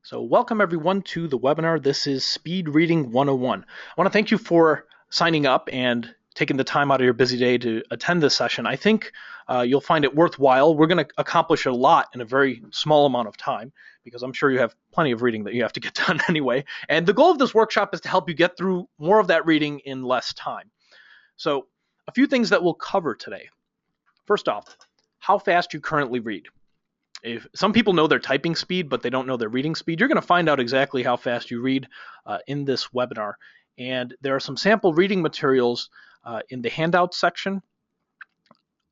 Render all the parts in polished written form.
So welcome everyone to the webinar. This is Speed Reading 101. I want to thank you for signing up and taking the time out of your busy day to attend this session. I think you'll find it worthwhile. We're going to accomplish a lot in a very small amount of time because I'm sure you have plenty of reading that you have to get done anyway. And the goal of this workshop is to help you get through more of that reading in less time. So a few things that we'll cover today. First off, how fast you currently read. If some people know their typing speed, but they don't know their reading speed, you're going to find out exactly how fast you read in this webinar. And there are some sample reading materials in the handouts section,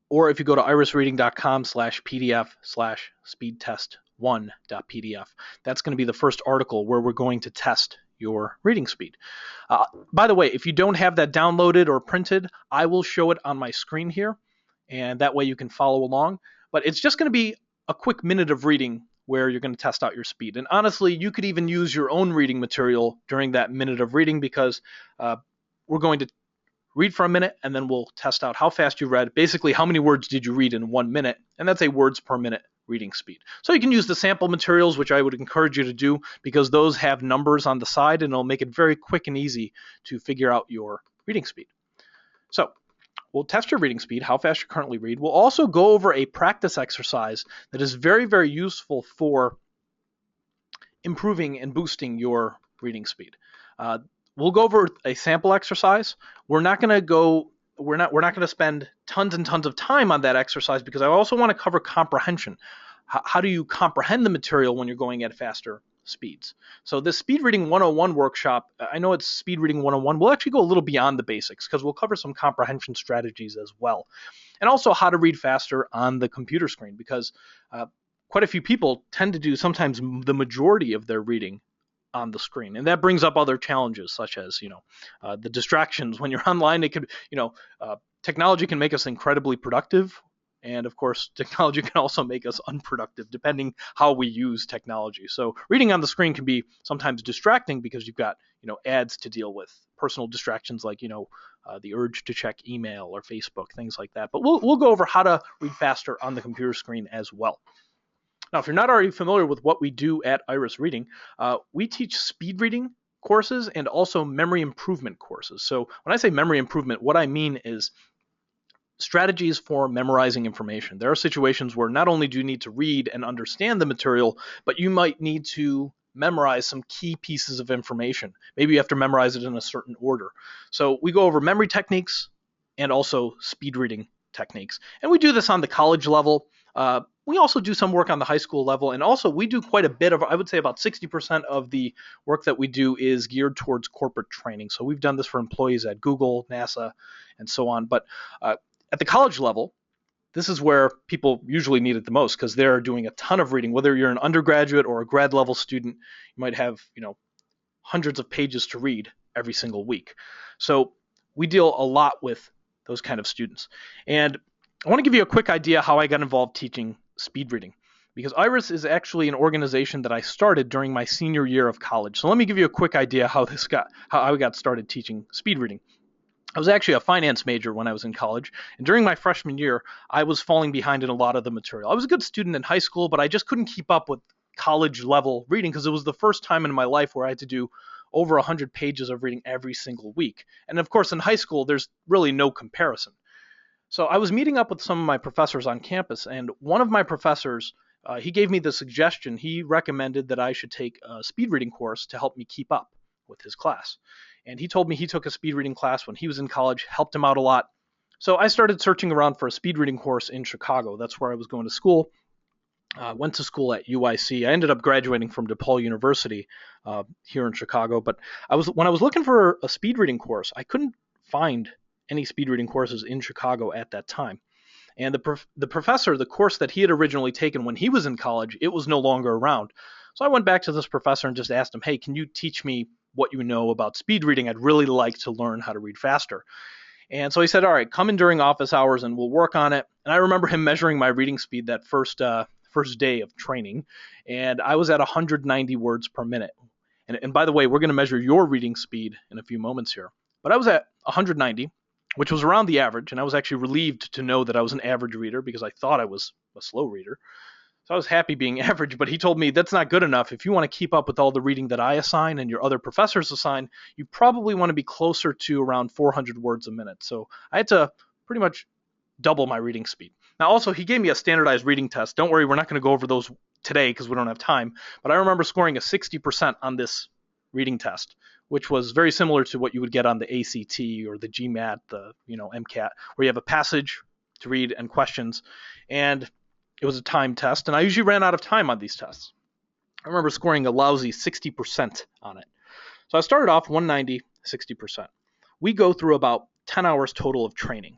or if you go to irisreading.com/pdf/speedtest1.pdf, that's going to be the first article where we're going to test your reading speed. By the way, if you don't have that downloaded or printed, I will show it on my screen here, and that way you can follow along. But it's just going to be a quick minute of reading where you're going to test out your speed. And honestly, you could even use your own reading material during that minute of reading because we're going to read for a minute and then we'll test out how fast you read. Basically, how many words did you read in 1 minute? And that's a words per minute reading speed. So you can use the sample materials, which I would encourage you to do because those have numbers on the side and it'll make it very quick and easy to figure out your reading speed. So we'll test your reading speed, how fast you currently read. We'll also go over a practice exercise that is very, very useful for improving and boosting your reading speed. We'll go over a sample exercise. We're not going to spend tons and tons of time on that exercise because I also want to cover comprehension. How do you comprehend the material when you're going at faster speeds? So this Speed Reading 101 workshop, I know it's Speed Reading 101, we'll actually go a little beyond the basics because we'll cover some comprehension strategies as well. And also how to read faster on the computer screen because quite a few people tend to do sometimes the majority of their reading on the screen. And that brings up other challenges such as, the distractions. When you're online, it could, technology can make us incredibly productive. And of course, technology can also make us unproductive depending how we use technology. So reading on the screen can be sometimes distracting because you've got, ads to deal with, personal distractions like, the urge to check email or Facebook, things like that. But we'll go over how to read faster on the computer screen as well. Now, if you're not already familiar with what we do at Iris Reading, we teach speed reading courses and also memory improvement courses. So when I say memory improvement, what I mean is strategies for memorizing information. There are situations where not only do you need to read and understand the material, but you might need to memorize some key pieces of information. Maybe you have to memorize it in a certain order. So we go over memory techniques and also speed reading techniques. And we do this on the college level. We also do some work on the high school level. And also we do quite a bit of, I would say about 60% of the work that we do is geared towards corporate training. So we've done this for employees at Google, NASA, and so on. But at the college level, this is where people usually need it the most because they're doing a ton of reading. Whether you're an undergraduate or a grad level student, you might have, hundreds of pages to read every single week. So we deal a lot with those kind of students. And I want to give you a quick idea how I got involved teaching speed reading because Iris is actually an organization that I started during my senior year of college. So let me give you a quick idea how I got started teaching speed reading. I was actually a finance major when I was in college, and during my freshman year, I was falling behind in a lot of the material. I was a good student in high school, but I just couldn't keep up with college level reading because it was the first time in my life where I had to do over 100 pages of reading every single week. And of course, in high school, there's really no comparison. So I was meeting up with some of my professors on campus, and one of my professors, he gave me the suggestion. He recommended that I should take a speed reading course to help me keep up with his class. And he told me he took a speed reading class when he was in college, helped him out a lot. So I started searching around for a speed reading course in Chicago. That's where I was going to school. Went to school at UIC. I ended up graduating from DePaul University here in Chicago. But when I was looking for a speed reading course, I couldn't find any speed reading courses in Chicago at that time. And the professor, the course that he had originally taken when he was in college, it was no longer around. So I went back to this professor and just asked him, hey, can you teach me what you know about speed reading? I'd really like to learn how to read faster. And so he said, all right, come in during office hours and we'll work on it. And I remember him measuring my reading speed that first day of training. And I was at 190 words per minute. And by the way, we're going to measure your reading speed in a few moments here. But I was at 190, which was around the average. And I was actually relieved to know that I was an average reader because I thought I was a slow reader. So I was happy being average, but he told me that's not good enough. If you want to keep up with all the reading that I assign and your other professors assign, you probably want to be closer to around 400 words a minute. So I had to pretty much double my reading speed. Now, also, he gave me a standardized reading test. Don't worry, we're not going to go over those today because we don't have time. But I remember scoring a 60% on this reading test, which was very similar to what you would get on the ACT or the GMAT, the MCAT, where you have a passage to read and questions. And it was a time test, and I usually ran out of time on these tests. I remember scoring a lousy 60% on it. So I started off 190, 60%. We go through about 10 hours total of training.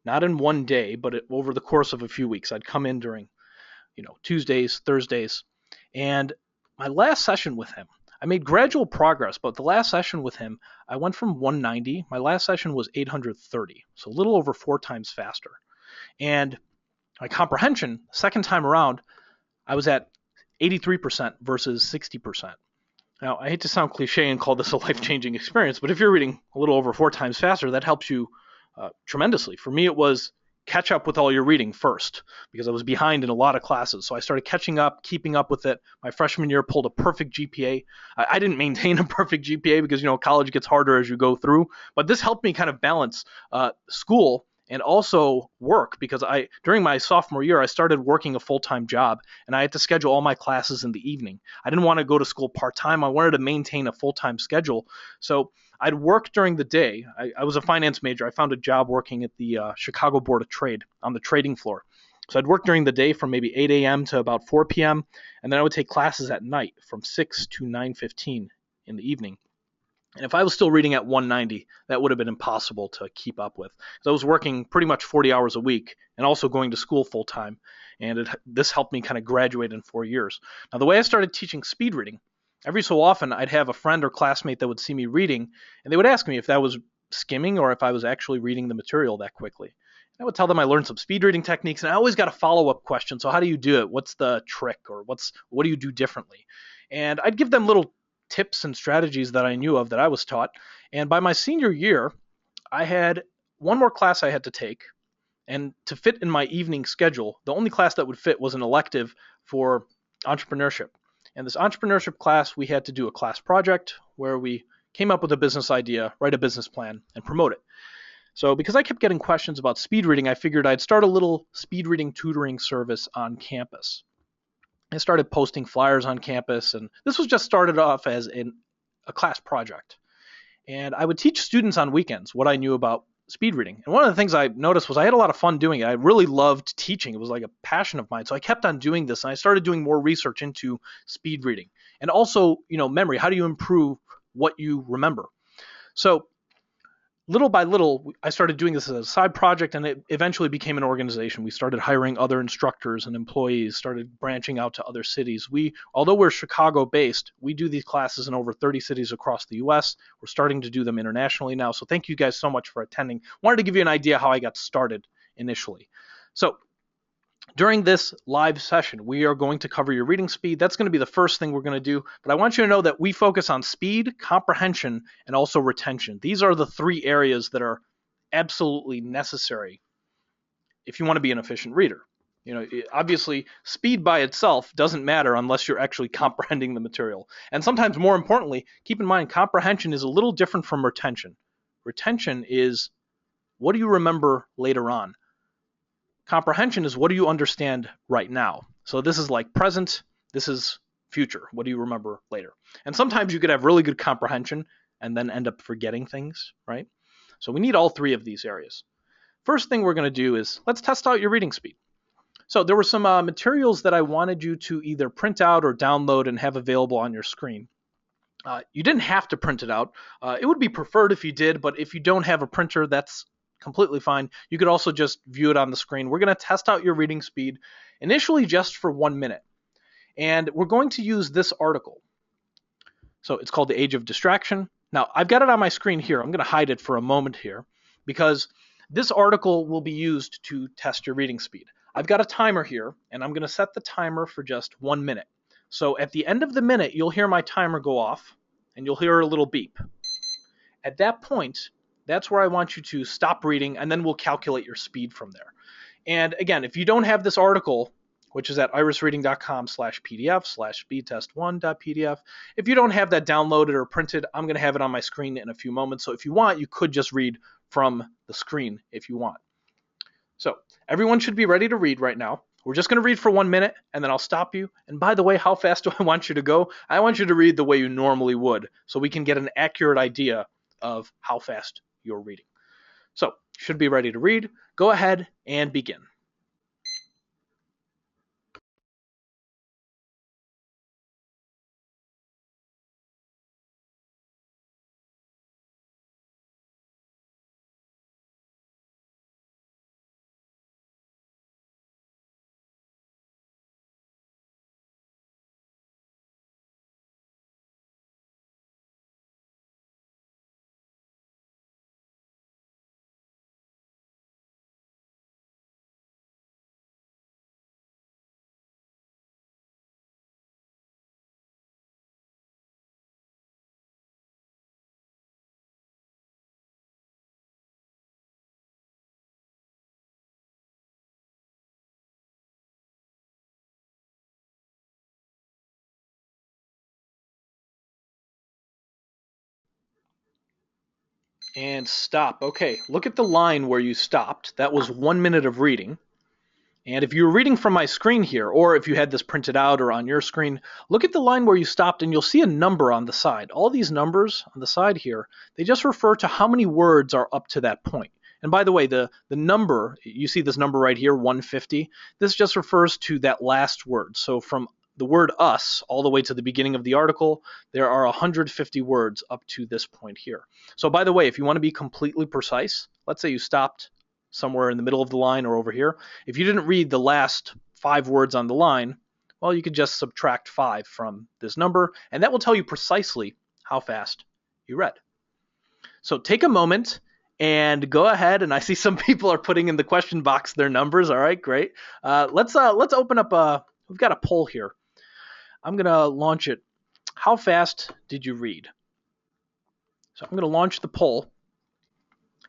Not in one day, but over the course of a few weeks. I'd come in during, Tuesdays, Thursdays. And my last session with him, I made gradual progress, but the last session with him, I went from 190. My last session was 830, so a little over 4 times faster. And my comprehension, second time around, I was at 83% versus 60%. Now, I hate to sound cliche and call this a life-changing experience, but if you're reading a little over 4 times faster, that helps you tremendously. For me, it was catch up with all your reading first, because I was behind in a lot of classes. So I started catching up, keeping up with it. My freshman year pulled a perfect GPA. I didn't maintain a perfect GPA because, college gets harder as you go through. But this helped me kind of balance school and also work, because during my sophomore year, I started working a full-time job, and I had to schedule all my classes in the evening. I didn't want to go to school part-time. I wanted to maintain a full-time schedule. So I'd work during the day. I was a finance major. I found a job working at the Chicago Board of Trade on the trading floor. So I'd work during the day from maybe 8 a.m. to about 4 p.m., and then I would take classes at night from 6 to 9:15 in the evening. And if I was still reading at 190, that would have been impossible to keep up with. So I was working pretty much 40 hours a week and also going to school full time. And this helped me kind of graduate in 4 years. Now, the way I started teaching speed reading, every so often I'd have a friend or classmate that would see me reading, and they would ask me if that was skimming or if I was actually reading the material that quickly. And I would tell them I learned some speed reading techniques, and I always got a follow-up question. So how do you do it? What's the trick? Or what do you do differently? And I'd give them little tips and strategies that I knew of that I was taught. And by my senior year, I had one more class I had to take. And to fit in my evening schedule, the only class that would fit was an elective for entrepreneurship. And this entrepreneurship class, we had to do a class project where we came up with a business idea, write a business plan, and promote it. So because I kept getting questions about speed reading, I figured I'd start a little speed reading tutoring service on campus. I started posting flyers on campus, and this was just started off as a class project. And I would teach students on weekends what I knew about speed reading. And one of the things I noticed was I had a lot of fun doing it. I really loved teaching. It was like a passion of mine. So I kept on doing this, and I started doing more research into speed reading. And also, memory. How do you improve what you remember? So little by little, I started doing this as a side project, and it eventually became an organization. We started hiring other instructors and employees, started branching out to other cities. Although we're Chicago-based, we do these classes in over 30 cities across the U.S. We're starting to do them internationally now. So thank you guys so much for attending. Wanted to give you an idea how I got started initially. So during this live session, we are going to cover your reading speed. That's going to be the first thing we're going to do. But I want you to know that we focus on speed, comprehension, and also retention. These are the 3 areas that are absolutely necessary if you want to be an efficient reader. Obviously, speed by itself doesn't matter unless you're actually comprehending the material. And sometimes, more importantly, keep in mind, comprehension is a little different from retention. Retention is, what do you remember later on? Comprehension is, what do you understand right now? So this is like present, this is future. What do you remember later? And sometimes you could have really good comprehension and then end up forgetting things, right? So we need all 3 of these areas. First thing we're going to do is let's test out your reading speed. So there were some materials that I wanted you to either print out or download and have available on your screen. You didn't have to print it out. It would be preferred if you did, but if you don't have a printer, that's completely fine. You could also just view it on the screen. We're going to test out your reading speed initially just for 1 minute. And we're going to use this article. So it's called The Age of Distraction. Now, I've got it on my screen here. I'm going to hide it for a moment here because this article will be used to test your reading speed. I've got a timer here, and I'm going to set the timer for just 1 minute. So at the end of the minute, you'll hear my timer go off, and you'll hear a little beep. At that point, that's where I want you to stop reading, and then we'll calculate your speed from there. And again, if you don't have this article, which is at irisreading.com/pdf/speedtest1.pdf. If you don't have that downloaded or printed, I'm going to have it on my screen in a few moments. So if you want, you could just read from the screen if you want. So everyone should be ready to read right now. We're just going to read for 1 minute, and then I'll stop you. And by the way, how fast do I want you to go? I want you to read the way you normally would, so we can get an accurate idea of how fast you're reading. So, should be ready to read. Go ahead and begin. And stop. Okay, look at the line where you stopped. That was 1 minute of reading. And if you were reading from my screen here, or if you had this printed out or on your screen, look at the line where you stopped and you'll see a number on the side. All these numbers on the side here, they just refer to how many words are up to that point. And by the way, the number, you see this number right here, 150, this just refers to that last word. So from the word us all the way to the beginning of the article, there are 150 words up to this point here. So by the way, if you want to be completely precise, let's say you stopped somewhere in the middle of the line or over here. If you didn't read the last 5 words on the line, well, you could just subtract 5 from this number, and that will tell you precisely how fast you read. So take a moment and go ahead, and I see some people are putting in the question box their numbers. All right, great. Let's open up we've got a poll here. I'm going to launch it. How fast did you read? So I'm going to launch the poll,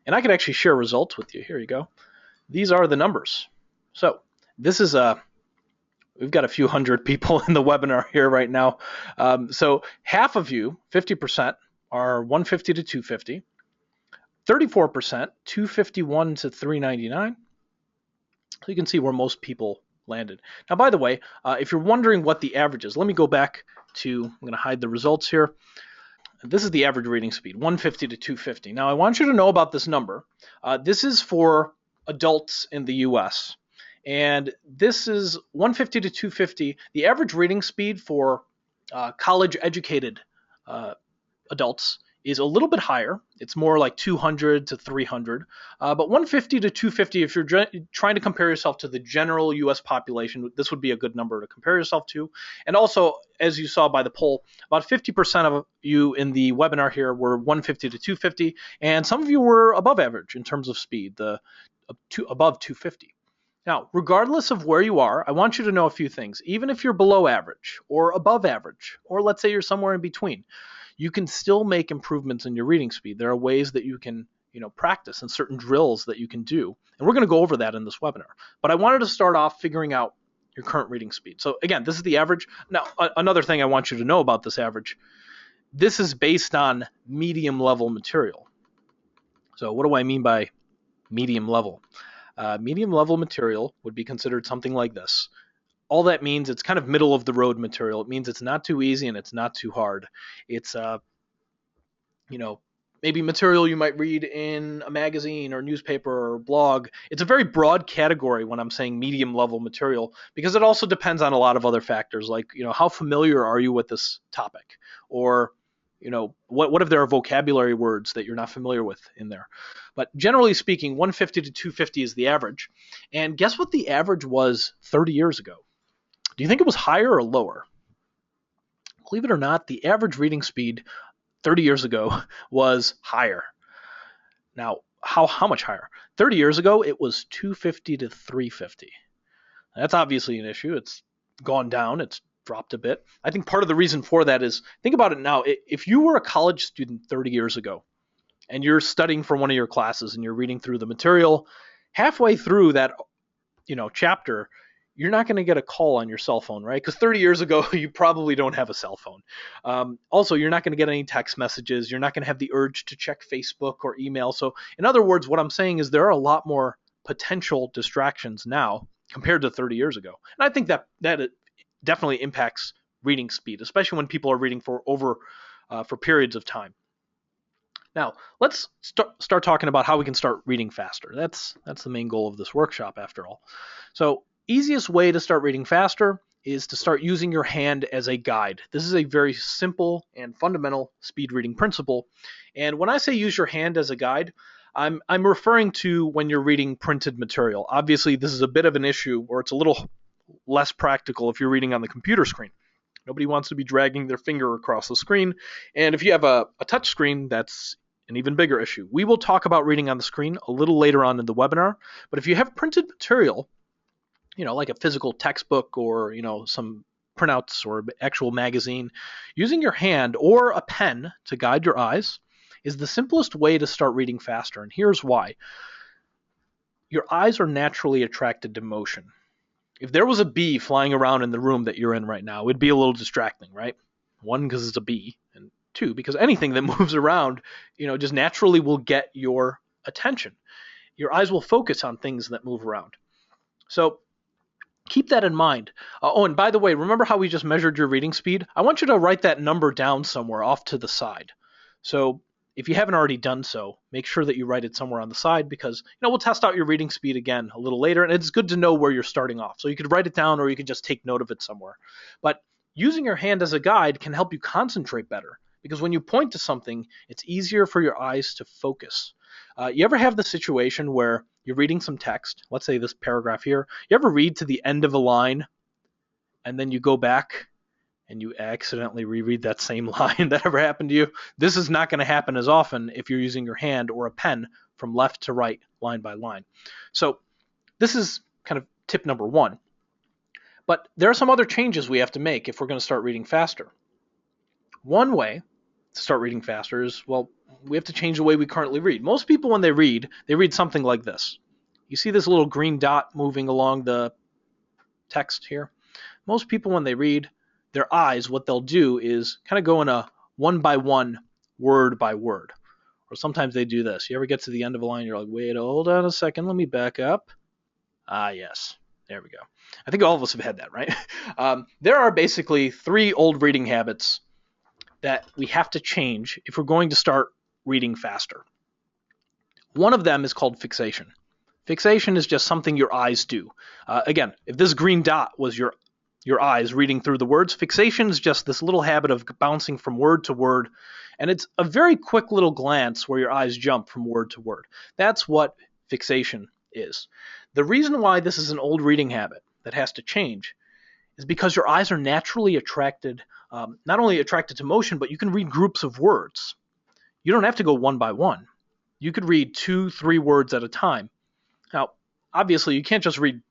and I can actually share results with you. Here you go. These are the numbers. So this is we've got a few hundred people in the webinar here right now. So half of you, 50%, are 150 to 250. 34%, 251 to 399. So you can see where most people landed. Now, by the way, if you're wondering what the average is, let me go back to, I'm going to hide the results here. This is the average reading speed, 150 to 250. Now, I want you to know about this number. This is for adults in the US. And this is 150 to 250. The average reading speed for college-educated adults is a little bit higher. It's more like 200 to 300. But 150 to 250, if you're trying to compare yourself to the general US population, this would be a good number to compare yourself to. And also, as you saw by the poll, about 50% of you in the webinar here were 150 to 250, and some of you were above average in terms of speed, above 250. Now, regardless of where you are, I want you to know a few things. Even if you're below average or above average, or let's say you're somewhere in between, you can still make improvements in your reading speed. There are ways that you can, practice and certain drills that you can do. And we're going to go over that in this webinar. But I wanted to start off figuring out your current reading speed. So again, this is the average. Now, another thing I want you to know about this average, this is based on medium level material. So what do I mean by medium level? Medium level material would be considered something like this. All that means, it's kind of middle of the road material. It means it's not too easy and it's not too hard. It's maybe material you might read in a magazine or newspaper or blog. It's a very broad category when I'm saying medium level material, because it also depends on a lot of other factors, like how familiar are you with this topic, or what if there are vocabulary words that you're not familiar with in there. But generally speaking, 150 to 250 is the average. And guess what the average was 30 years ago? Do you think it was higher or lower? Believe it or not, the average reading speed 30 years ago was higher. Now, how much higher? 30 years ago, it was 250 to 350. That's obviously an issue. It's gone down. It's dropped a bit. I think part of the reason for that is, think about it now. If you were a college student 30 years ago and you're studying for one of your classes and you're reading through the material, halfway through that chapter, you're not going to get a call on your cell phone, right? Because 30 years ago, you probably don't have a cell phone. Also, you're not going to get any text messages. You're not going to have the urge to check Facebook or email. So in other words, what I'm saying is there are a lot more potential distractions now compared to 30 years ago. And I think that it definitely impacts reading speed, especially when people are reading for periods of time. Now, let's start talking about how we can start reading faster. That's the main goal of this workshop, after all. So, easiest way to start reading faster is to start using your hand as a guide. This is a very simple and fundamental speed reading principle. And when I say use your hand as a guide, I'm referring to when you're reading printed material. Obviously, this is a bit of an issue, or it's a little less practical if you're reading on the computer screen. Nobody wants to be dragging their finger across the screen. And if you have a touch screen, that's an even bigger issue. We will talk about reading on the screen a little later on in the webinar, but if you have printed material, like a physical textbook or, some printouts or actual magazine, using your hand or a pen to guide your eyes is the simplest way to start reading faster. And here's why. Your eyes are naturally attracted to motion. If there was a bee flying around in the room that you're in right now, it'd be a little distracting, right? One, because it's a bee, and two, because anything that moves around, just naturally will get your attention. Your eyes will focus on things that move around. So keep that in mind. And by the way, remember how we just measured your reading speed? I want you to write that number down somewhere off to the side. So if you haven't already done so, make sure that you write it somewhere on the side because, we'll test out your reading speed again a little later, and it's good to know where you're starting off. So you could write it down or you could just take note of it somewhere. But using your hand as a guide can help you concentrate better because when you point to something, it's easier for your eyes to focus. You ever have the situation where you're reading some text, let's say this paragraph here, you ever read to the end of a line and then you go back and you accidentally reread that same line? That ever happened to you? This is not going to happen as often if you're using your hand or a pen from left to right, line by line. So this is kind of tip number one. But there are some other changes we have to make if we're going to start reading faster. One way to start reading faster is, we have to change the way we currently read. Most people, when they read something like this. You see this little green dot moving along the text here? Most people, when they read, their eyes, what they'll do is kind of go in a one by one, word by word. Or sometimes they do this. You ever get to the end of a line, you're like, wait, hold on a second, let me back up. Yes, there we go. I think all of us have had that, right? There are basically 3 old reading habits that we have to change if we're going to start reading faster. One of them is called fixation. Fixation is just something your eyes do. Again, if this green dot was your eyes reading through the words, fixation is just this little habit of bouncing from word to word, and it's a very quick little glance where your eyes jump from word to word. That's what fixation is. The reason why this is an old reading habit that has to change is because your eyes are naturally attracted, not only attracted to motion, but you can read groups of words. You don't have to go one by one. You could read 2, 3 words at a time. Now, obviously, you can't just read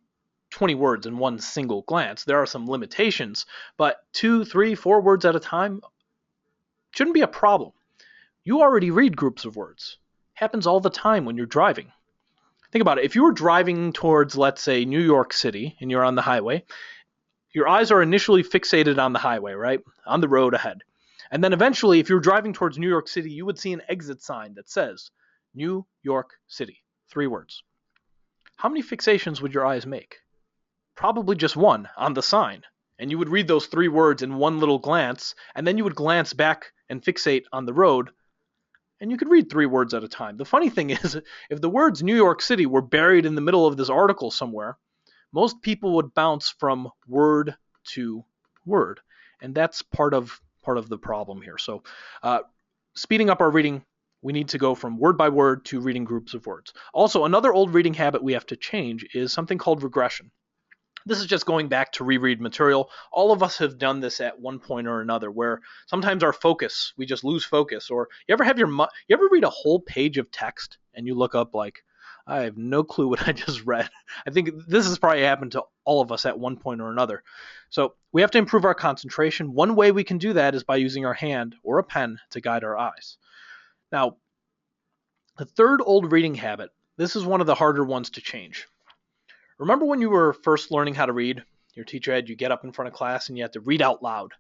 20 words in one single glance. There are some limitations, but 2, 3, 4 words at a time shouldn't be a problem. You already read groups of words. Happens all the time when you're driving. Think about it. If you were driving towards, let's say, New York City, and you're on the highway, your eyes are initially fixated on the highway, right? On the road ahead. And then eventually, if you're driving towards New York City, you would see an exit sign that says, New York City. 3 words. How many fixations would your eyes make? Probably just one on the sign. And you would read those 3 words in one little glance, and then you would glance back and fixate on the road, and you could read 3 words at a time. The funny thing is, if the words New York City were buried in the middle of this article somewhere, most people would bounce from word to word. And that's part of the problem here. So speeding up our reading, we need to go from word by word to reading groups of words. Also, another old reading habit we have to change is something called regression. This is just going back to reread material. All of us have done this at one point or another, where sometimes our focus, we just lose focus. Or you ever read a whole page of text and you look up like, I have no clue what I just read. I think this has probably happened to all of us at one point or another. So we have to improve our concentration. One way we can do that is by using our hand or a pen to guide our eyes. Now, the third old reading habit, this is one of the harder ones to change. Remember when you were first learning how to read? Your teacher had you get up in front of class and you had to read out loud.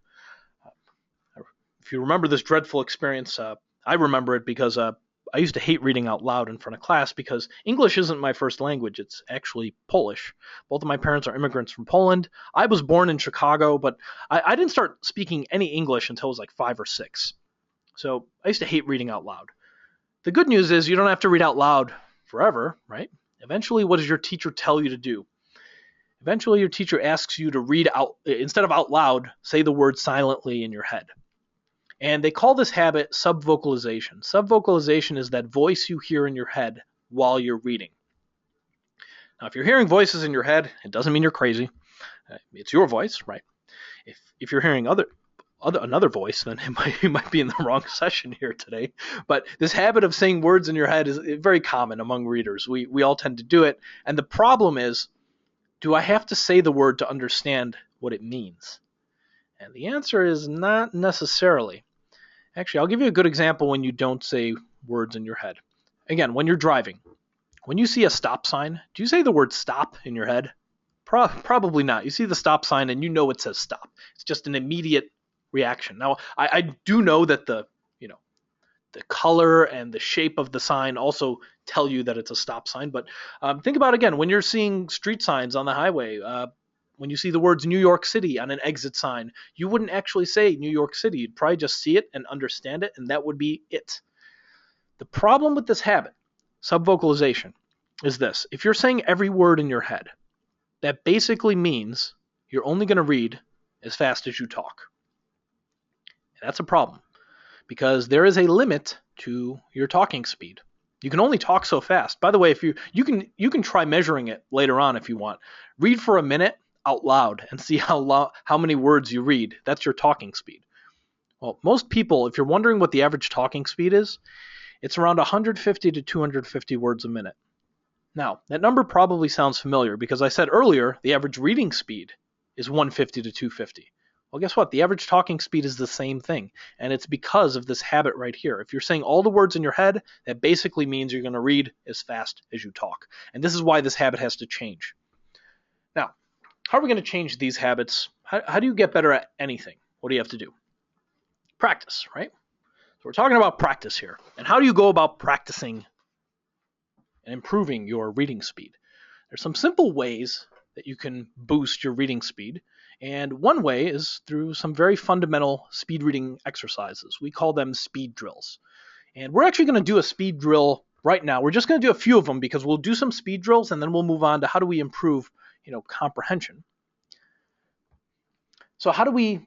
If you remember this dreadful experience, I remember it because I used to hate reading out loud in front of class because English isn't my first language. It's actually Polish. Both of my parents are immigrants from Poland. I was born in Chicago, but I didn't start speaking any English until I was like 5 or 6. So I used to hate reading out loud. The good news is you don't have to read out loud forever, right? Eventually, what does your teacher tell you to do? Eventually, your teacher asks you to read out, instead of out loud, say the word silently in your head. And they call this habit subvocalization. Subvocalization is that voice you hear in your head while you're reading. Now, if you're hearing voices in your head, it doesn't mean you're crazy. It's your voice, right? If you're hearing another voice, then you might be in the wrong session here today. But this habit of saying words in your head is very common among readers. We all tend to do it. And the problem is, do I have to say the word to understand what it means? And the answer is not necessarily. Actually, I'll give you a good example when you don't say words in your head. Again, when you're driving, when you see a stop sign, do you say the word stop in your head? Probably not. You see the stop sign and you know it says stop. It's just an immediate reaction. Now, I do know that the color and the shape of the sign also tell you that it's a stop sign. But think about, again, when you're seeing street signs on the highway, when you see the words New York City on an exit sign, you wouldn't actually say New York City. You'd probably just see it and understand it, and that would be it. The problem with this habit, subvocalization, is this. If you're saying every word in your head, that basically means you're only going to read as fast as you talk. And that's a problem, because there is a limit to your talking speed. You can only talk so fast. By the way, if you can try measuring it later on if you want. Read for a minute out loud and see how many words you read. That's your talking speed. Well, most people, if you're wondering what the average talking speed is, it's around 150 to 250 words a minute. Now, that number probably sounds familiar because I said earlier the average reading speed is 150 to 250. Well, guess what? The average talking speed is the same thing, and it's because of this habit right here. If you're saying all the words in your head, that basically means you're going to read as fast as you talk. And this is why this habit has to change. Now, how are we going to change these habits? How do you get better at anything? What do you have to do? Practice, right? So we're talking about practice here. And how do you go about practicing and improving your reading speed? There's some simple ways that you can boost your reading speed. And one way is through some very fundamental speed reading exercises. We call them speed drills. And we're actually going to do a speed drill right now. We're just going to do a few of them because we'll do some speed drills and then we'll move on to how do we improve, comprehension. So how do we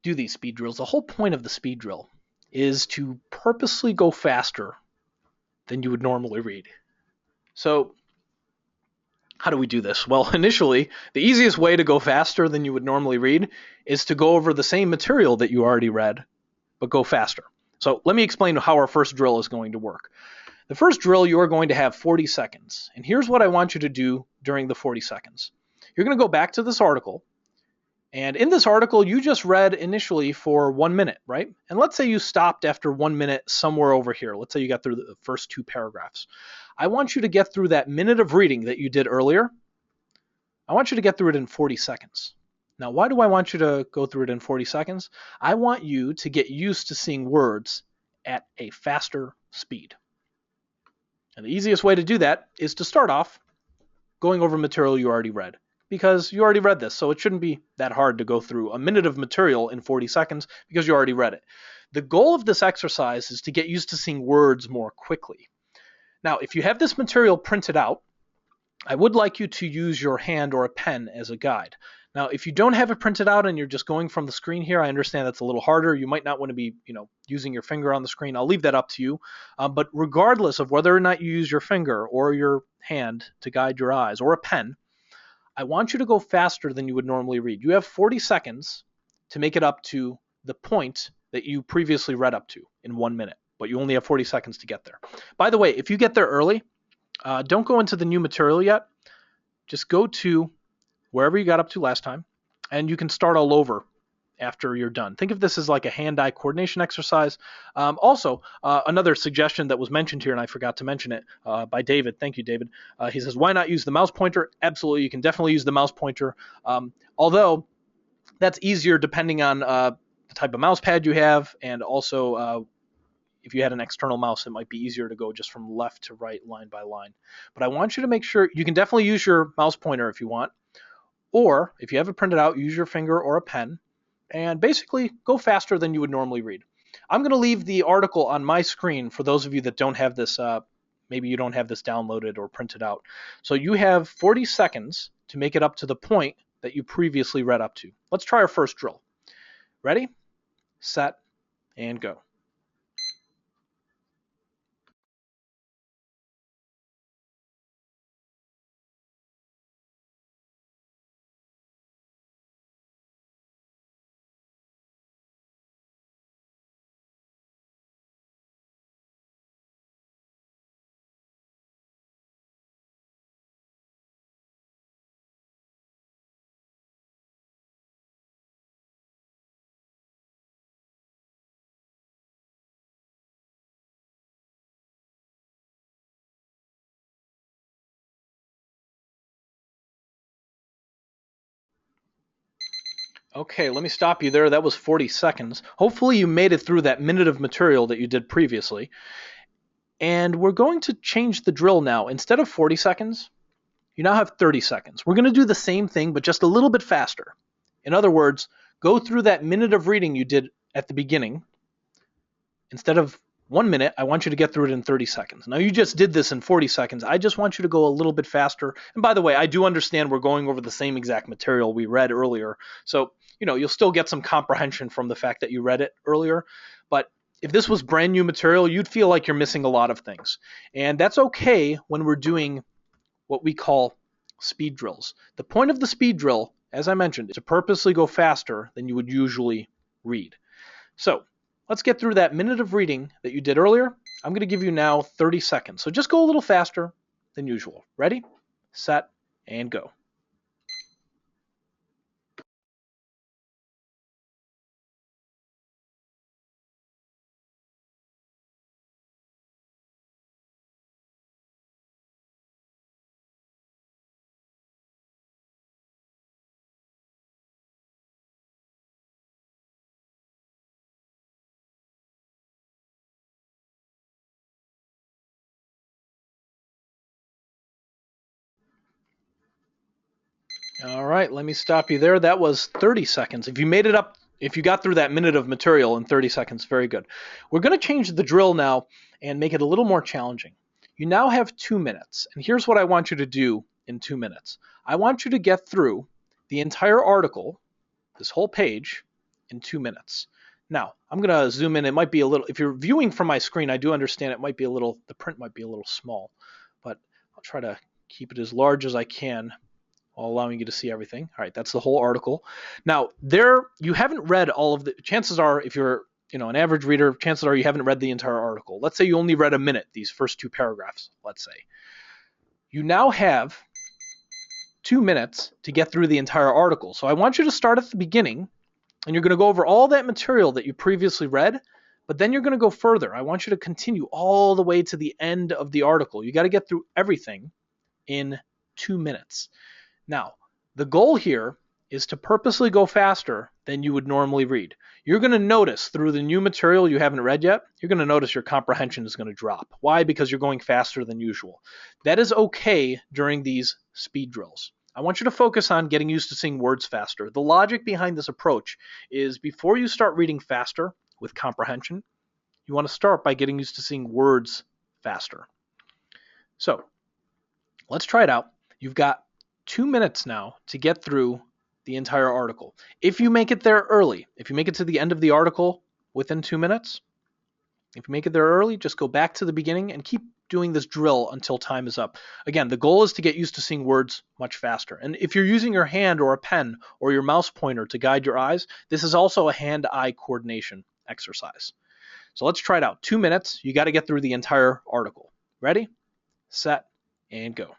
do these speed drills? The whole point of the speed drill is to purposely go faster than you would normally read. So how do we do this? Well, initially, the easiest way to go faster than you would normally read is to go over the same material that you already read, but go faster. So let me explain how our first drill is going to work. The first drill, you are going to have 40 seconds. And here's what I want you to do during the 40 seconds. You're going to go back to this article. And in this article, you just read initially for 1 minute, right? And let's say you stopped after 1 minute somewhere over here. Let's say you got through the first 2 paragraphs. I want you to get through that minute of reading that you did earlier. I want you to get through it in 40 seconds. Now, why do I want you to go through it in 40 seconds? I want you to get used to seeing words at a faster speed. And the easiest way to do that is to start off going over material you already read, because you already read this, so it shouldn't be that hard to go through a minute of material in 40 seconds because you already read it. The goal of this exercise is to get used to seeing words more quickly. Now, if you have this material printed out, I would like you to use your hand or a pen as a guide. Now, if you don't have it printed out and you're just going from the screen here, I understand that's a little harder. You might not want to be, using your finger on the screen. I'll leave that up to you. But regardless of whether or not you use your finger or your hand to guide your eyes or a pen, I want you to go faster than you would normally read. You have 40 seconds to make it up to the point that you previously read up to in 1 minute, but you only have 40 seconds to get there. By the way, if you get there early, don't go into the new material yet. Just go to wherever you got up to last time, and you can start all over after you're done. Think of this as like a hand-eye coordination exercise. Also, another suggestion that was mentioned here, and I forgot to mention it, by David. Thank you, David. He says, why not use the mouse pointer? Absolutely, you can definitely use the mouse pointer. Although that's easier depending on the type of mouse pad you have, and also if you had an external mouse, it might be easier to go just from left to right, line by line. But I want you to make sure you can definitely use your mouse pointer if you want, or if you have it printed out, use your finger or a pen, and basically go faster than you would normally read. I'm going to leave the article on my screen for those of you that don't have this, maybe you don't have this downloaded or printed out. So you have 40 seconds to make it up to the point that you previously read up to. Let's try our first drill. Ready, set, and go. Okay, let me stop you there. That was 40 seconds. Hopefully you made it through that minute of material that you did previously. And we're going to change the drill now. Instead of 40 seconds, you now have 30 seconds. We're going to do the same thing, but just a little bit faster. In other words, go through that minute of reading you did at the beginning. Instead of 1 minute, I want you to get through it in 30 seconds. Now, you just did this in 40 seconds. I just want you to go a little bit faster. And by the way, I do understand we're going over the same exact material we read earlier. So, you'll still get some comprehension from the fact that you read it earlier. But if this was brand new material, you'd feel like you're missing a lot of things. And that's okay when we're doing what we call speed drills. The point of the speed drill, as I mentioned, is to purposely go faster than you would usually read. So let's get through that minute of reading that you did earlier. I'm going to give you now 30 seconds. So just go a little faster than usual. Ready, set, and go. All right, let me stop you there. That was 30 seconds. If you made it up, if you got through that minute of material in 30 seconds, very good. We're going to change the drill now and make it a little more challenging. You now have 2 minutes, and here's what I want you to do in 2 minutes. I want you to get through the entire article, this whole page, in 2 minutes. Now, I'm going to zoom in. It might be a little, if you're viewing from my screen, I do understand it might be a little, the print might be a little small, but I'll try to keep it as large as I can, while allowing you to see everything. All right, that's the whole article. Now, you haven't read all of the, chances are, if you're an average reader, chances are you haven't read the entire article. Let's say you only read a minute, these first 2 paragraphs, let's say. You now have 2 minutes to get through the entire article. So I want you to start at the beginning, and you're going to go over all that material that you previously read, but then you're going to go further. I want you to continue all the way to the end of the article. You got to get through everything in 2 minutes. Now, the goal here is to purposely go faster than you would normally read. You're going to notice through the new material you haven't read yet, you're going to notice your comprehension is going to drop. Why? Because you're going faster than usual. That is okay during these speed drills. I want you to focus on getting used to seeing words faster. The logic behind this approach is before you start reading faster with comprehension, you want to start by getting used to seeing words faster. So let's try it out. You've got 2 minutes now to get through the entire article. If you make it there early, if you make it to the end of the article within 2 minutes, if you make it there early, just go back to the beginning and keep doing this drill until time is up. Again, the goal is to get used to seeing words much faster. And if you're using your hand or a pen or your mouse pointer to guide your eyes, this is also a hand-eye coordination exercise. So let's try it out. 2 minutes, you got to get through the entire article. Ready, set, and go.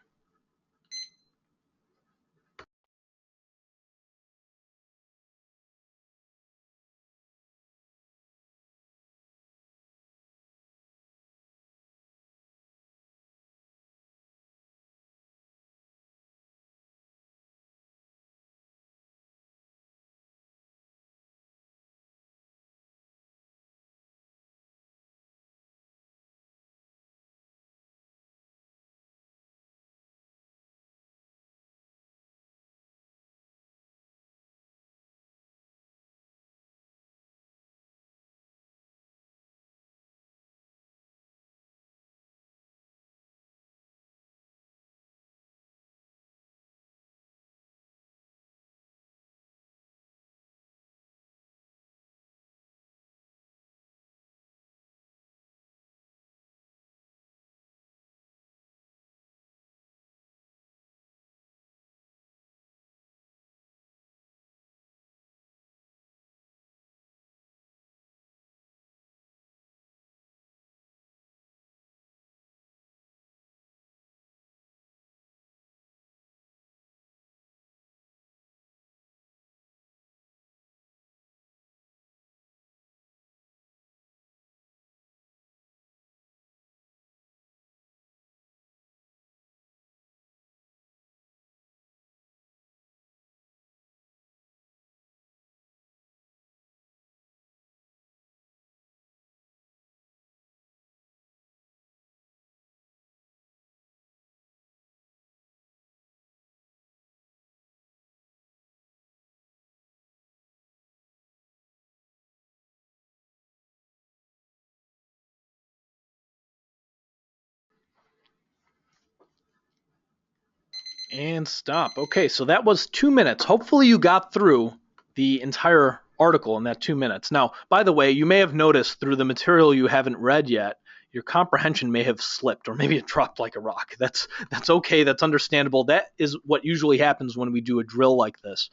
And stop. Okay, so that was 2 minutes. Hopefully you got through the entire article in that 2 minutes. Now, by the way, you may have noticed through the material you haven't read yet, your comprehension may have slipped, or maybe it dropped like a rock. That's okay. That's understandable. That is what usually happens when we do a drill like this.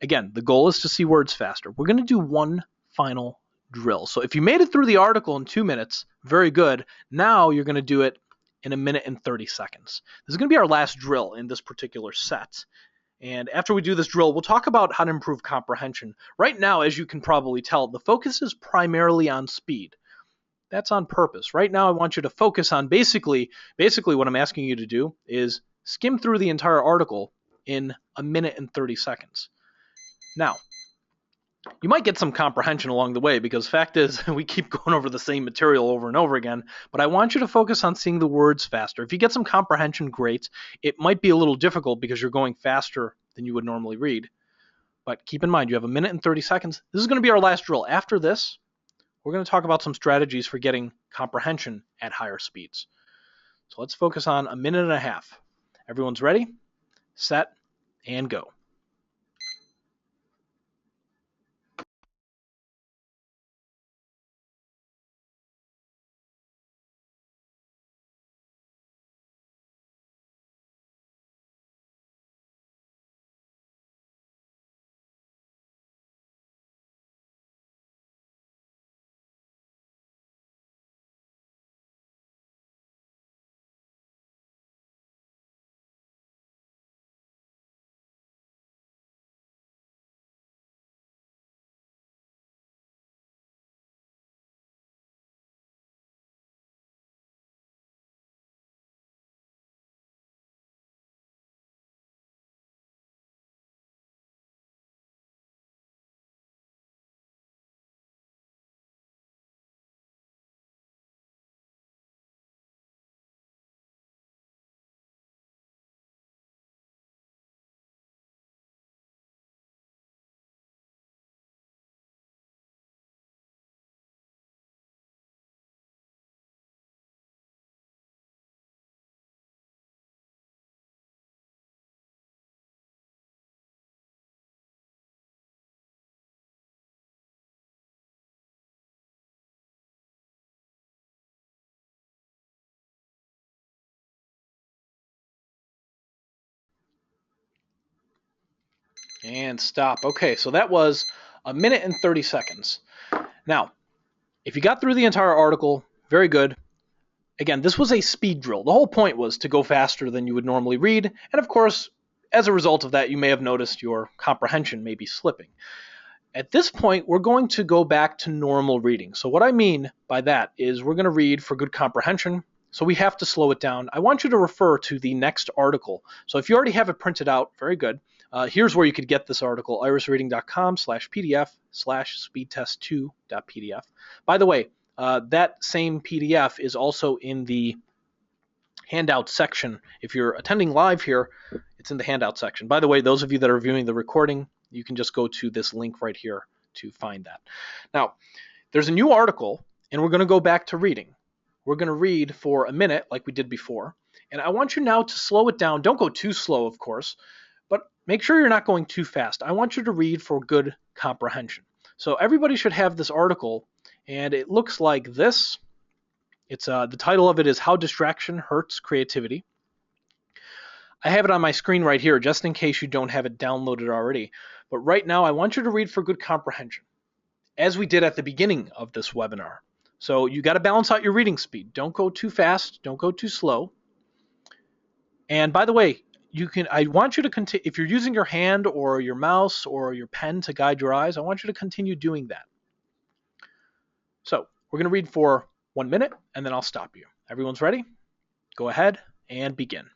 Again, the goal is to see words faster. We're going to do one final drill. So if you made it through the article in 2 minutes, very good. Now you're going to do it in 1 minute and 30 seconds. This is going to be our last drill in this particular set. And after we do this drill, we'll talk about how to improve comprehension. Right now, as you can probably tell, the focus is primarily on speed. That's on purpose. Right now, I want you to focus on basically what I'm asking you to do is skim through the entire article in 1 minute and 30 seconds. Now, you might get some comprehension along the way because fact is we keep going over the same material over and over again, but I want you to focus on seeing the words faster. If you get some comprehension, great. It might be a little difficult because you're going faster than you would normally read, but keep in mind you have 1 minute and 30 seconds. This is going to be our last drill. After this, we're going to talk about some strategies for getting comprehension at higher speeds. So let's focus on 1.5 minutes. Everyone's ready, set, and go. And stop. Okay, so that was 1 minute and 30 seconds. Now, if you got through the entire article, very good. Again, this was a speed drill. The whole point was to go faster than you would normally read, and of course, as a result of that, you may have noticed your comprehension may be slipping. At this point, we're going to go back to normal reading. So what I mean by that is we're going to read for good comprehension, so we have to slow it down. I want you to refer to the next article. So if you already have it printed out, very good. Here's where you could get this article, irisreading.com/pdf/speedtest2.pdf. By the way, that same PDF is also in the handout section. If you're attending live here, it's in the handout section. By the way, those of you that are viewing the recording, you can just go to this link right here to find that. Now, there's a new article, and we're going to go back to reading. We're going to read for a minute like we did before, and I want you now to slow it down. Don't go too slow, of course, but make sure you're not going too fast. I want you to read for good comprehension. So everybody should have this article, and it looks like this. It's the title of it is How Distraction Hurts Creativity. I have it on my screen right here just in case you don't have it downloaded already. But right now I want you to read for good comprehension, as we did at the beginning of this webinar. So you got to balance out your reading speed. Don't go too fast. Don't go too slow. And by the way, I want you to continue, if you're using your hand or your mouse or your pen to guide your eyes, I want you to continue doing that. So we're going to read for 1 minute and then I'll stop you. Everyone's ready? Go ahead and begin.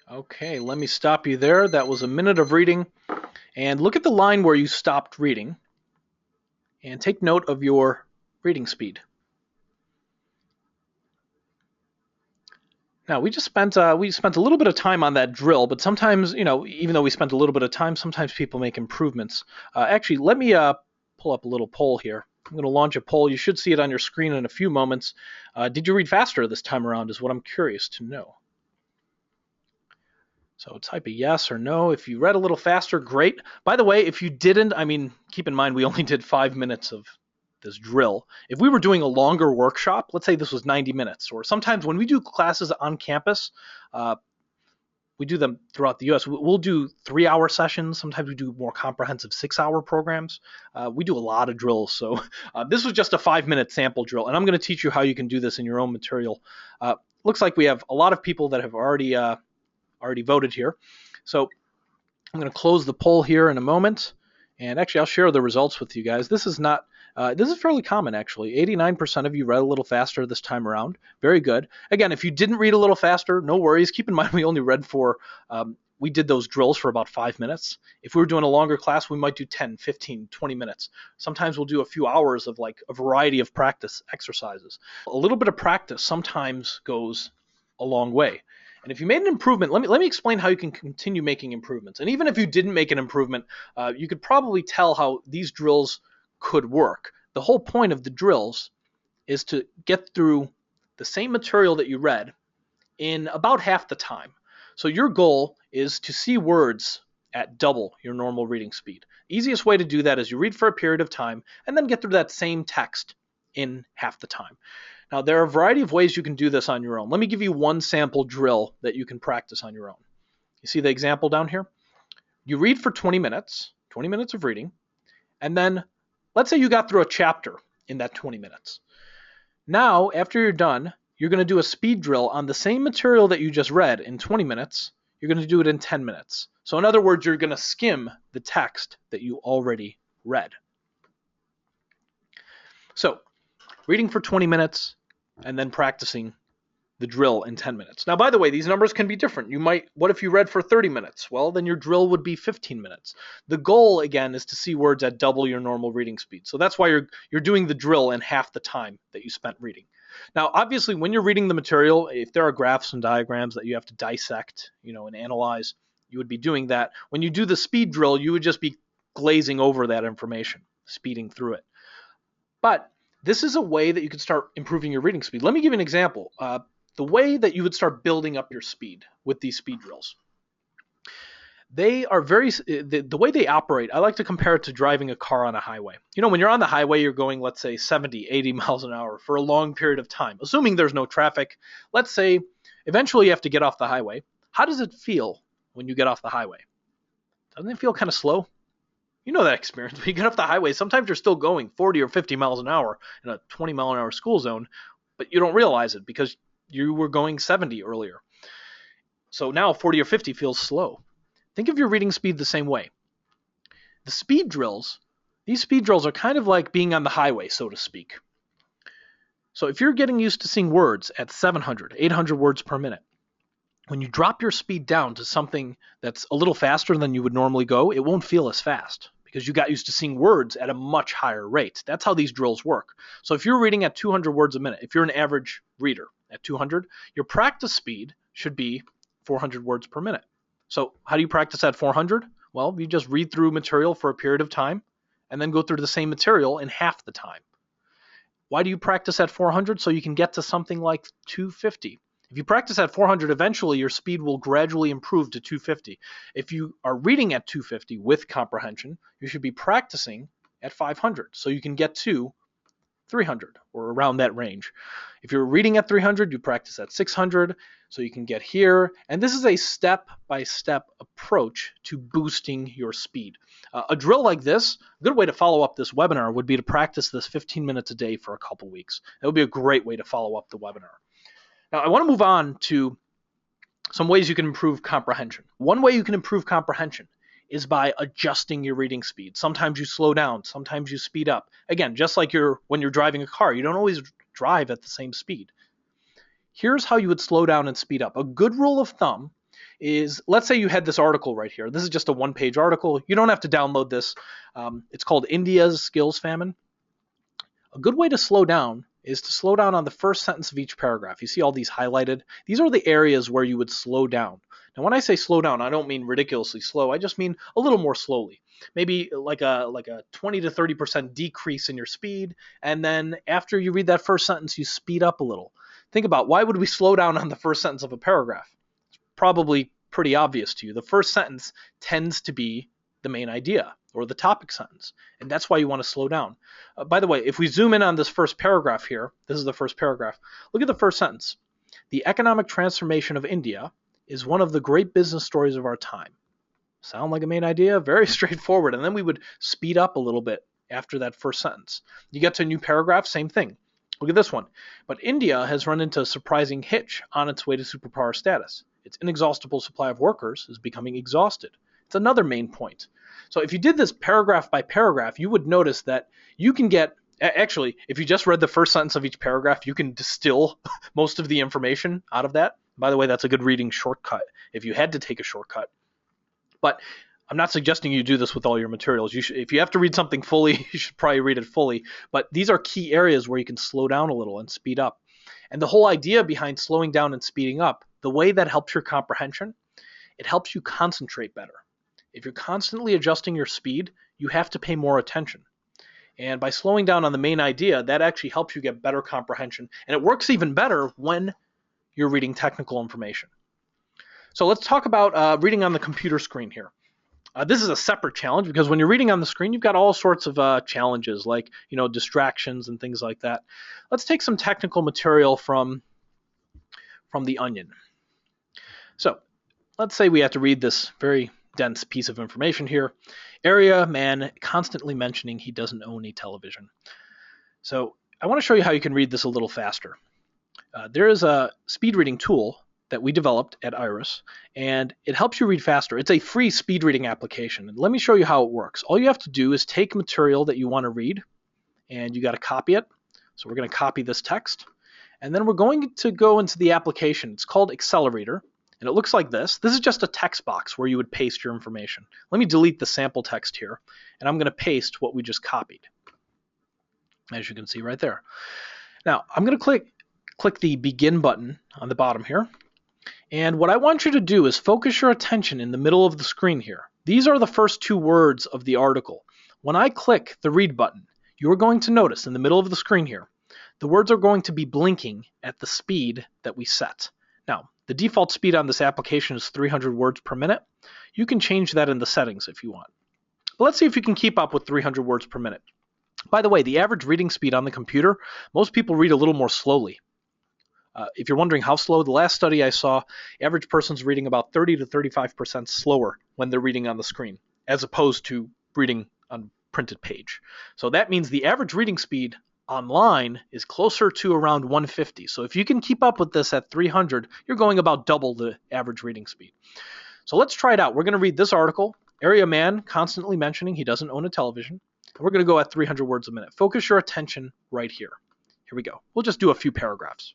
Okay, let me stop you there. That was a minute of reading. And look at the line where you stopped reading and take note of your reading speed. Now we spent a little bit of time on that drill, but sometimes, even though we spent a little bit of time, sometimes people make improvements. Actually, let me pull up a little poll here. I'm going to launch a poll. You should see it on your screen in a few moments. Did you read faster this time around is what I'm curious to know. So type a yes or no. If you read a little faster, great. By the way, if you didn't, keep in mind we only did 5 minutes of this drill. If we were doing a longer workshop, let's say this was 90 minutes, or sometimes when we do classes on campus, we do them throughout the US. We'll do 3-hour sessions. Sometimes we do more comprehensive 6-hour programs. We do a lot of drills. So this was just a 5-minute sample drill, and I'm going to teach you how you can do this in your own material. Looks like we have a lot of people that have already voted here. So I'm going to close the poll here in a moment. And actually, I'll share the results with you guys. This is fairly common, actually. 89% of you read a little faster this time around. Very good. Again, if you didn't read a little faster, no worries. Keep in mind we only read we did those drills for about 5 minutes. If we were doing a longer class, we might do 10, 15, 20 minutes. Sometimes we'll do a few hours of like a variety of practice exercises. A little bit of practice sometimes goes a long way. And if you made an improvement, let me explain how you can continue making improvements. And even if you didn't make an improvement, you could probably tell how these drills could work. The whole point of the drills is to get through the same material that you read in about half the time. So your goal is to see words at double your normal reading speed. Easiest way to do that is you read for a period of time and then get through that same text in half the time. Now, there are a variety of ways you can do this on your own. Let me give you one sample drill that you can practice on your own. You see the example down here? You read for 20 minutes of reading, and then let's say you got through a chapter in that 20 minutes. Now, after you're done, you're going to do a speed drill on the same material that you just read in 20 minutes. You're going to do it in 10 minutes. So in other words, you're going to skim the text that you already read. So, reading for 20 minutes and then practicing the drill in 10 minutes. Now, by the way, these numbers can be different. What if you read for 30 minutes? Well, then your drill would be 15 minutes. The goal, again, is to see words at double your normal reading speed. So that's why you're doing the drill in half the time that you spent reading. Now, obviously, when you're reading the material, if there are graphs and diagrams that you have to dissect, and analyze, you would be doing that. When you do the speed drill, you would just be glazing over that information, speeding through it. But this is a way that you can start improving your reading speed. Let me give you an example. The way that you would start building up your speed with these speed drills. They are the way they operate, I like to compare it to driving a car on a highway. When you're on the highway, you're going, let's say, 70, 80 miles an hour for a long period of time, assuming there's no traffic. Let's say eventually you have to get off the highway. How does it feel when you get off the highway? Doesn't it feel kind of slow? You know that experience. When you get off the highway, sometimes you're still going 40 or 50 miles an hour in a 20 mile an hour school zone, but you don't realize it because you were going 70 earlier. So now 40 or 50 feels slow. Think of your reading speed the same way. These speed drills are kind of like being on the highway, so to speak. So if you're getting used to seeing words at 700, 800 words per minute, when you drop your speed down to something that's a little faster than you would normally go, it won't feel as fast because you got used to seeing words at a much higher rate. That's how these drills work. So if you're reading at 200 words a minute, if you're an average reader at 200, your practice speed should be 400 words per minute. So how do you practice at 400? Well, you just read through material for a period of time and then go through the same material in half the time. Why do you practice at 400? So you can get to something like 250. If you practice at 400, eventually your speed will gradually improve to 250. If you are reading at 250 with comprehension, you should be practicing at 500 so you can get to 300 or around that range. If you're reading at 300, you practice at 600 so you can get here. And this is a step-by-step approach to boosting your speed. A drill like this, a good way to follow up this webinar would be to practice this 15 minutes a day for a couple weeks. That would be a great way to follow up the webinar. Now, I want to move on to some ways you can improve comprehension. One way you can improve comprehension is by adjusting your reading speed. Sometimes you slow down, sometimes you speed up. Again, just like when you're driving a car, you don't always drive at the same speed. Here's how you would slow down and speed up. A good rule of thumb is, let's say you had this article right here. This is just a one-page article. You don't have to download this. It's called India's Skills Famine. A good way to slow down is to slow down on the first sentence of each paragraph. You see all these highlighted? These are the areas where you would slow down. Now, when I say slow down, I don't mean ridiculously slow. I just mean a little more slowly. Maybe like a 20 to 30% decrease in your speed, and then after you read that first sentence, you speed up a little. Think about, why would we slow down on the first sentence of a paragraph? It's probably pretty obvious to you. The first sentence tends to be the main idea or the topic sentence, and that's why you want to slow down. By the way, if we zoom in on this first paragraph here, this is the first paragraph. Look at the first sentence. The economic transformation of India is one of the great business stories of our time. Sound like a main idea? Very straightforward. And then we would speed up a little bit after that first sentence. You get to a new paragraph, same thing. Look at this one. But India has run into a surprising hitch on its way to superpower status. Its inexhaustible supply of workers is becoming exhausted. It's another main point. So if you did this paragraph by paragraph, you would notice that you can get, actually, if you just read the first sentence of each paragraph, you can distill most of the information out of that. By the way, that's a good reading shortcut if you had to take a shortcut. But I'm not suggesting you do this with all your materials. If you have to read something fully, you should probably read it fully. But these are key areas where you can slow down a little and speed up. And the whole idea behind slowing down and speeding up, the way that helps your comprehension, it helps you concentrate better. If you're constantly adjusting your speed, you have to pay more attention. And by slowing down on the main idea, that actually helps you get better comprehension. And it works even better when you're reading technical information. So let's talk about reading on the computer screen here. This is a separate challenge because when you're reading on the screen, you've got all sorts of challenges like, distractions and things like that. Let's take some technical material from the Onion. So let's say we have to read this very dense piece of information here. Area man constantly mentioning he doesn't own a television. So I want to show you how you can read this a little faster. There is a speed reading tool that we developed at Iris, and it helps you read faster. It's a free speed reading application. And let me show you how it works. All you have to do is take material that you want to read, and you got to copy it. So we're going to copy this text, and then we're going to go into the application. It's called Accelerator. And it looks like this. This is just a text box where you would paste your information. Let me delete the sample text here, and I'm going to paste what we just copied, as you can see right there. Now, I'm going to click the Begin button on the bottom here. And what I want you to do is focus your attention in the middle of the screen here. These are the first two words of the article. When I click the Read button, you are going to notice in the middle of the screen here, the words are going to be blinking at the speed that we set. Now, the default speed on this application is 300 words per minute. You can change that in the settings if you want. But let's see if you can keep up with 300 words per minute. By the way, the average reading speed on the computer, most people read a little more slowly. If you're wondering how slow, the last study I saw, average person's reading about 30 to 35% slower when they're reading on the screen, as opposed to reading on printed page. So that means the average reading speed online is closer to around 150. So if you can keep up with this at 300, you're going about double the average reading speed. So let's try it out. We're going to read this article, Area man constantly mentioning he doesn't own a television. We're going to go at 300 words a minute. Focus your attention right here. Here we go. We'll just do a few paragraphs.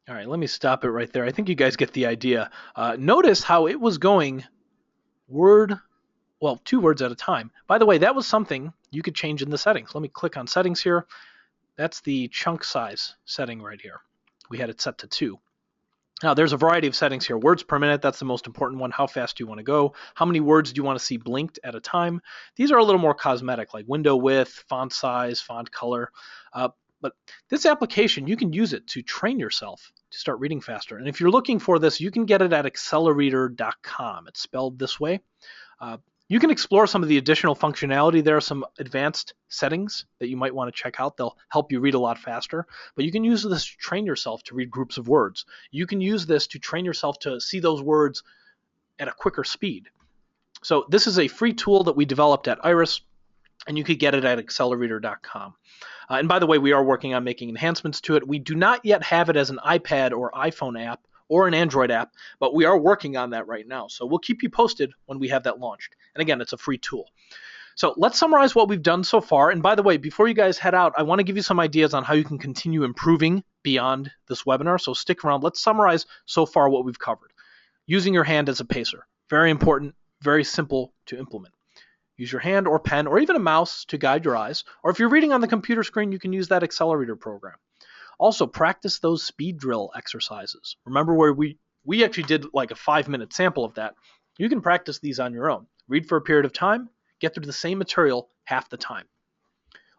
All right, let me stop it right there. I think you guys get the idea. Notice how it was going two words at a time. By the way, that was something you could change in the settings. Let me click on settings here. That's the chunk size setting right here. We had it set to 2. Now, there's a variety of settings here. Words per minute, that's the most important one. How fast do you want to go? How many words do you want to see blinked at a time? These are a little more cosmetic, like window width, font size, font color. But this application, you can use it to train yourself to start reading faster. And if you're looking for this, you can get it at accelerator.com. It's spelled this way. You You can explore some of the additional functionality. There are some advanced settings that you might want to check out. They'll help you read a lot faster, but you can use this to train yourself to read groups of words. You can use this to train yourself to see those words at a quicker speed. So this is a free tool that we developed at Iris, and you could get it at accelerator.com. And by the way, we are working on making enhancements to it. We do not yet have it as an iPad or iPhone app or an Android app, but we are working on that right now. So we'll keep you posted when we have that launched. And again, it's a free tool. So let's summarize what we've done so far. And by the way, before you guys head out, I want to give you some ideas on how you can continue improving beyond this webinar. So stick around. Let's summarize so far what we've covered. Using your hand as a pacer. Very important, very simple to implement. Use your hand or pen or even a mouse to guide your eyes. Or if you're reading on the computer screen, you can use that accelerator program. Also, practice those speed drill exercises. Remember where we actually did like a 5-minute sample of that. You can practice these on your own. Read for a period of time, get through the same material half the time.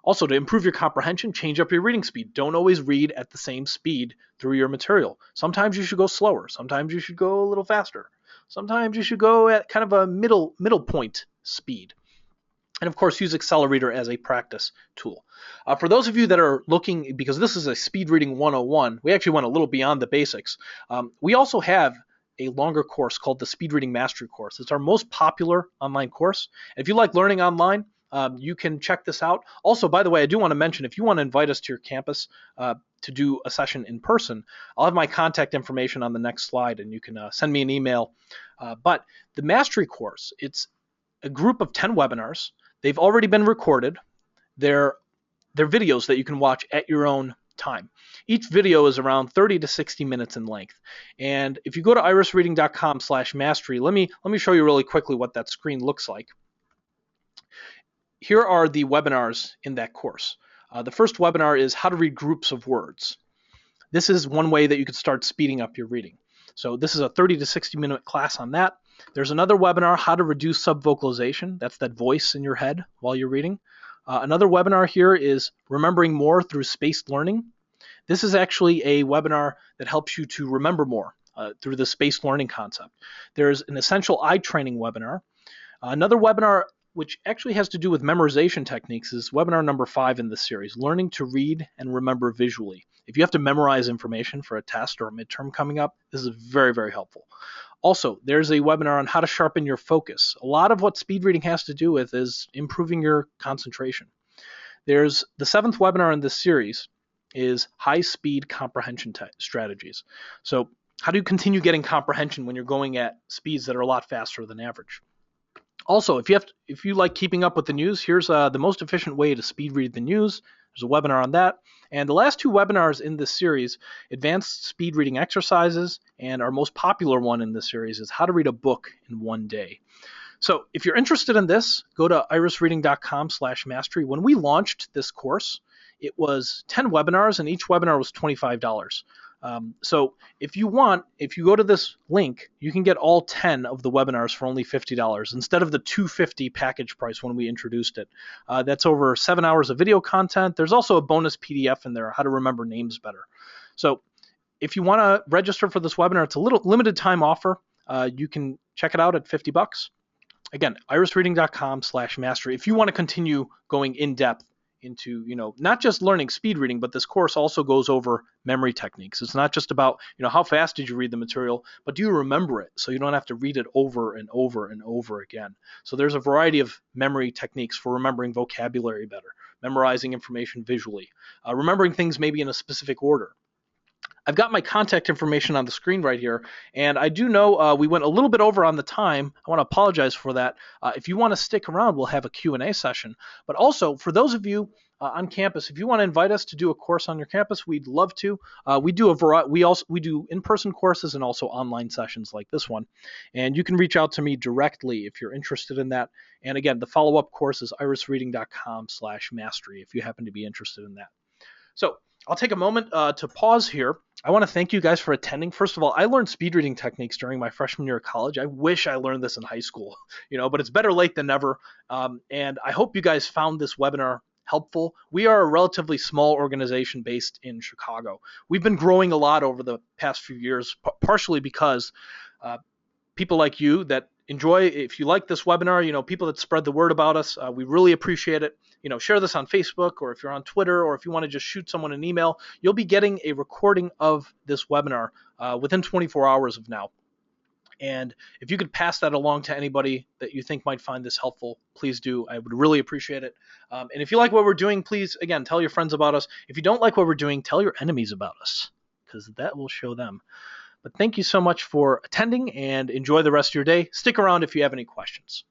Also, to improve your comprehension, change up your reading speed. Don't always read at the same speed through your material. Sometimes you should go slower. Sometimes you should go a little faster. Sometimes you should go at kind of a middle point speed. And of course, use Accelerator as a practice tool. For those of you that are looking, because this is a speed reading 101, we actually went a little beyond the basics. We also have a longer course called the Speed Reading Mastery course. It's our most popular online course. If you like learning online, you can check this out. Also, by the way, I do want to mention, if you want to invite us to your campus to do a session in person, I'll have my contact information on the next slide, and you can send me an email. But the Mastery course, it's a group of 10 webinars. They've already been recorded. They're videos that you can watch at your own time. Each video is around 30 to 60 minutes in length. And if you go to irisreading.com/mastery, let me show you really quickly what that screen looks like. Here are the webinars in that course. The first webinar is how to read groups of words. This is one way that you could start speeding up your reading. So this is a 30 to 60 minute class on that. There's another webinar, how to reduce subvocalization. That's that voice in your head while you're reading. Another webinar here is remembering more through spaced learning. This is actually a webinar that helps you to remember more through the spaced learning concept. There's an essential eye training webinar. Another webinar which actually has to do with memorization techniques is webinar number 5 in this series, learning to read and remember visually. If you have to memorize information for a test or a midterm coming up, this is very, very helpful. Also, there's a webinar on how to sharpen your focus. A lot of what speed reading has to do with is improving your concentration. There's the 7th webinar in this series is high-speed comprehension strategies. So how do you continue getting comprehension when you're going at speeds that are a lot faster than average? Also, if you like keeping up with the news, here's the most efficient way to speed read the news. There's a webinar on that. And the last 2 webinars in this series, advanced speed reading exercises, and our most popular one in this series is how to read a book in one day. So if you're interested in this, go to irisreading.com/mastery. When we launched this course, it was 10 webinars, and each webinar was $25. So if you go to this link, you can get all 10 of the webinars for only $50 instead of the $250 package price when we introduced it. That's over 7 hours of video content. There's also a bonus PDF in there, how to remember names better. So if you want to register for this webinar, it's a little limited time offer. You can check it out at $50. Again, irisreading.com/mastery. If you want to continue going in depth into, not just learning speed reading, but this course also goes over memory techniques. It's not just about, how fast did you read the material, but do you remember it so you don't have to read it over and over and over again. So there's a variety of memory techniques for remembering vocabulary better, memorizing information visually, remembering things maybe in a specific order. I've got my contact information on the screen right here, and I do know we went a little bit over on the time. I want to apologize for that. If you want to stick around, we'll have a Q&A session. But also, for those of you on campus, if you want to invite us to do a course on your campus, we'd love to. We do a variety. We do in-person courses and also online sessions like this one. And you can reach out to me directly if you're interested in that. And again, the follow-up course is irisreading.com/mastery if you happen to be interested in that. So I'll take a moment to pause here. I want to thank you guys for attending. First of all, I learned speed reading techniques during my freshman year of college. I wish I learned this in high school, but it's better late than never. And I hope you guys found this webinar helpful. We are a relatively small organization based in Chicago. We've been growing a lot over the past few years, partially because people like you that enjoy. If you like this webinar, people that spread the word about us, we really appreciate it. Share this on Facebook, or if you're on Twitter, or if you want to just shoot someone an email, you'll be getting a recording of this webinar within 24 hours of now. And if you could pass that along to anybody that you think might find this helpful, please do. I would really appreciate it. And if you like what we're doing, please, again, tell your friends about us. If you don't like what we're doing, tell your enemies about us, because that will show them. But thank you so much for attending, and enjoy the rest of your day. Stick around if you have any questions.